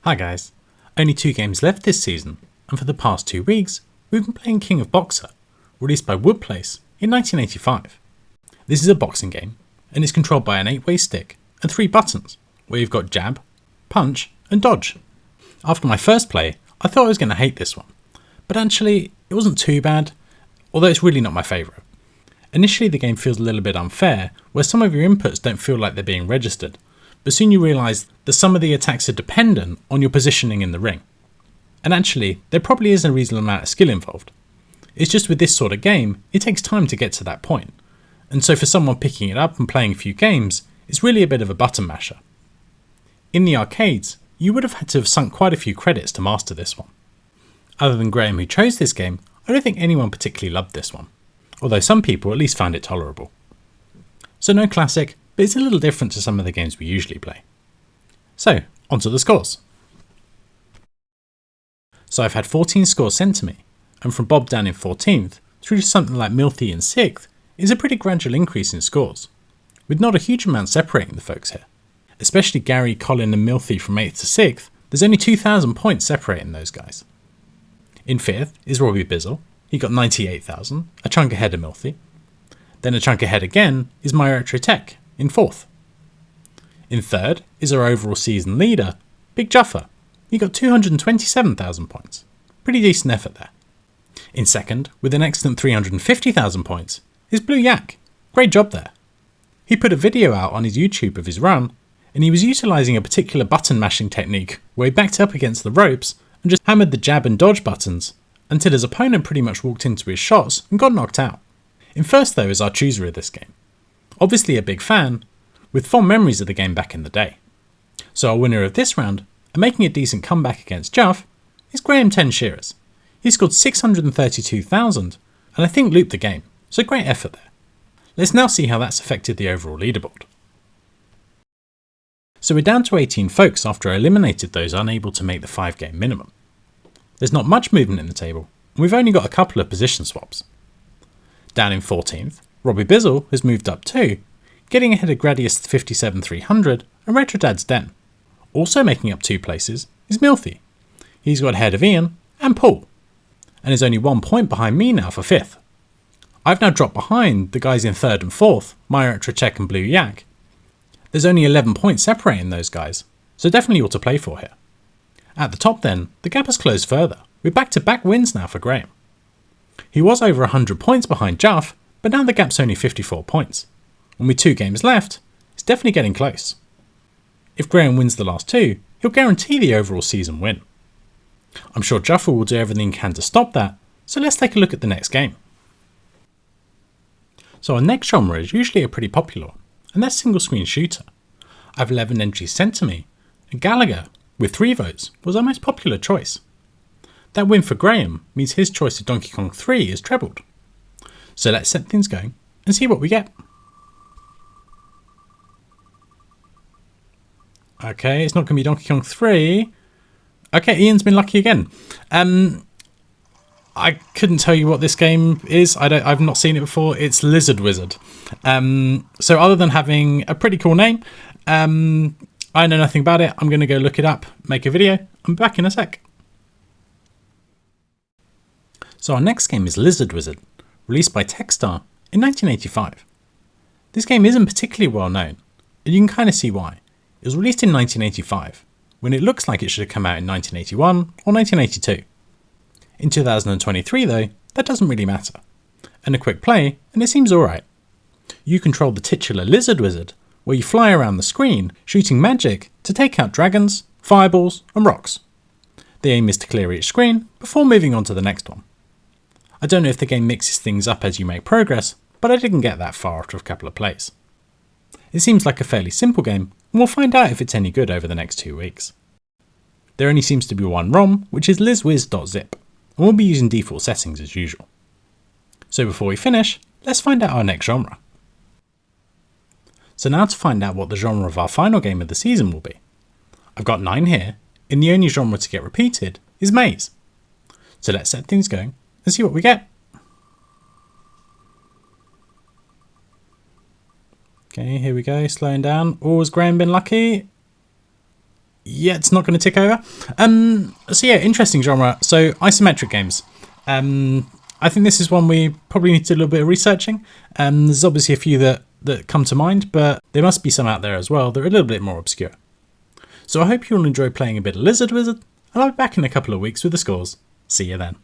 Hi guys, only 2 games left this season, and for the past 2 weeks we've been playing King of Boxer, released by Woodplace in 1985. This is a boxing game, and it's controlled by an 8-way stick and 3 buttons, where you've got jab, punch and dodge. After my first play, I thought I was going to hate this one, but actually it wasn't too bad, although it's really not my favourite. Initially the game feels a little bit unfair, where some of your inputs don't feel like they're being registered, but soon you realise that some of the attacks are dependent on your positioning in the ring. And actually, there probably is a reasonable amount of skill involved. It's just with this sort of game, it takes time to get to that point, and so for someone picking it up and playing a few games, it's really a bit of a button masher. In the arcades, you would have had to have sunk quite a few credits to master this one. Other than Graham, who chose this game, I don't think anyone particularly loved this one, although some people at least found it tolerable. So no classic, but it's a little different to some of the games we usually play. So, on to the scores. So I've had 14 scores sent to me, and from Bob down in 14th through to something like Milthy in 6th is a pretty gradual increase in scores, with not a huge amount separating the folks here. Especially Gary, Colin and Milthy from 8th to 6th, there's only 2,000 points separating those guys. In 5th is Robbie Bizzle, he got 98,000, a chunk ahead of Milthy. Then a chunk ahead again is My Retro Tech in 4th. In 3rd is our overall season leader, Big Juffer. He got 227,000 points. Pretty decent effort there. In 2nd, with an excellent 350,000 points, is Blue Yak. Great job there. He put a video out on his YouTube of his run, and he was utilising a particular button mashing technique where he backed up against the ropes and just hammered the jab and dodge buttons until his opponent pretty much walked into his shots and got knocked out. In 1st though is our chooser of this game. Obviously a big fan, with fond memories of the game back in the day. So our winner of this round, and making a decent comeback against Juff, is Graham 10 Shearers. He scored 632,000 and I think looped the game, so great effort there. Let's now see how that's affected the overall leaderboard. So we're down to 18 folks after I eliminated those unable to make the 5-game minimum. There's not much movement in the table, and we've only got a couple of position swaps. Down in 14th, Robbie Bizzle has moved up too, getting ahead of Gradius 57300 and Retrodad's Den. Also making up 2 places is Milthy. He's got ahead of Ian and Paul, and is only 1 point behind me now for 5th. I've now dropped behind the guys in 3rd and 4th, My Retro Tech and Blue Yak. There's only 11 points separating those guys, so definitely all to play for here. At the top then, the gap has closed further, with back-to-back wins now for Graham. He was over 100 points behind Juff, but now the gap's only 54 points. And with 2 games left, it's definitely getting close. If Graham wins the last 2, he'll guarantee the overall season win. I'm sure Juffer will do everything he can to stop that, so let's take a look at the next game. So our next genre is usually a pretty popular one, and that's single screen shooter. I have 11 entries sent to me, and Gallagher, with 3 votes, was our most popular choice. That win for Graham means his choice of Donkey Kong 3 is trebled. So let's set things going and see what we get. Okay, it's not going to be Donkey Kong 3. Okay, Ian's been lucky again. I couldn't tell you what this game is. I've not seen it before. It's Lizard Wizard. So other than having a pretty cool name, I know nothing about it. I'm going to go look it up, make a video. I'm back in a sec. So our next game is Lizard Wizard, released by Techstar in 1985. This game isn't particularly well known, and you can kind of see why. It was released in 1985, when it looks like it should have come out in 1981 or 1982. In 2023 though, that doesn't really matter. And a quick play, and it seems alright. You control the titular Lizard Wizard, where you fly around the screen shooting magic to take out dragons, fireballs and rocks. The aim is to clear each screen before moving on to the next one. I don't know if the game mixes things up as you make progress, but I didn't get that far after a couple of plays. It seems like a fairly simple game, and we'll find out if it's any good over the next 2 weeks. There only seems to be one ROM, which is lizwiz.zip, and we'll be using default settings as usual. So before we finish, let's find out our next genre. So now to find out what the genre of our final game of the season will be. I've got 9 here, and the only genre to get repeated is Maze. So let's set things going and see what we get. Okay, here we go, slowing down. Oh, has Graham been lucky? yeah, it's not going to tick over. So yeah, interesting genre. So isometric games. I think this is one we probably need to do a little bit of researching. There's obviously a few that come to mind, but there must be some out there as well that are a little bit more obscure. So I hope you'll enjoy playing a bit of Lizard Wizard, and I'll be back in a couple of weeks with the scores. See you then.